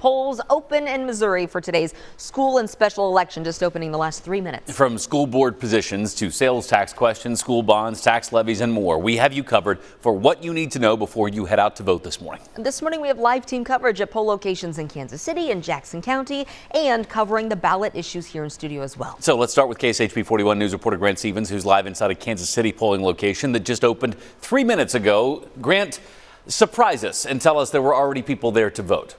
Polls open in Missouri for today's school and special election, just opening the last 3 minutes. From school board positions to sales tax questions, school bonds, tax levies, and more, we have you covered for what you need to know before you head out to vote this morning. This morning we have live team coverage at poll locations in Kansas City and Jackson County, and covering the ballot issues here in studio as well. So let's start with KSHP 41 News reporter Grant Stevens, who's live inside a Kansas City polling location that just opened 3 minutes ago. Grant, surprise us and tell us there were already people there to vote.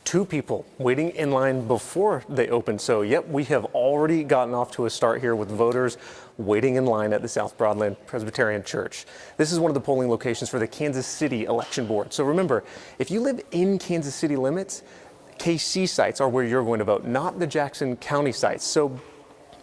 2 people waiting in line before they opened. So, yep, we have already gotten off to a start here with voters waiting in line at the South Broadland Presbyterian Church. This is one of the polling locations for the Kansas City Election Board. So remember, if you live in Kansas City limits, KC sites are where you're going to vote, not the Jackson County sites. So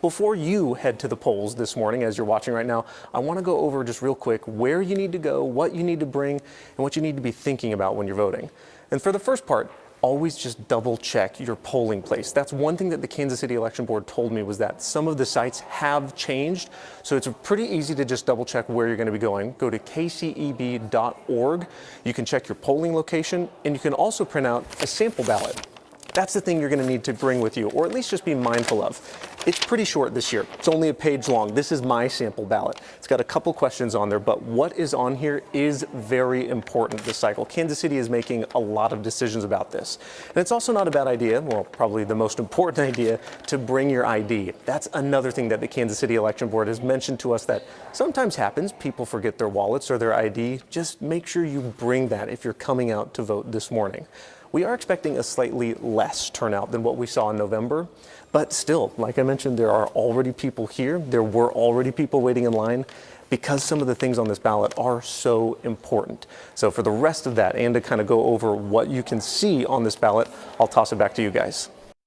before you head to the polls this morning, as you're watching right now, I want to go over just real quick where you need to go, what you need to bring, and what you need to be thinking about when you're voting. And for the first part, always just double check your polling place. That's one thing that the Kansas City Election Board told me, was that some of the sites have changed. So it's pretty easy to just double check where you're going to be going. Go to kceb.org. You can check your polling location, and you can also print out a sample ballot. That's the thing you're going to need to bring with you, or at least just be mindful of. It's pretty short this year. It's only a page long. This is my sample ballot. It's got a couple questions on there, but what is on here is very important this cycle. Kansas City is making a lot of decisions about this. And it's also not a bad idea, well, probably the most important idea, to bring your ID. That's another thing that the Kansas City Election Board has mentioned to us that sometimes happens. People forget their wallets or their ID. Just make sure you bring that if you're coming out to vote this morning. We are expecting a slightly less turnout than what we saw in November, but still, like I mentioned, there are already people here. There were already people waiting in line because some of the things on this ballot are so important. So for the rest of that, and to kind of go over what you can see on this ballot, I'll toss it back to you guys.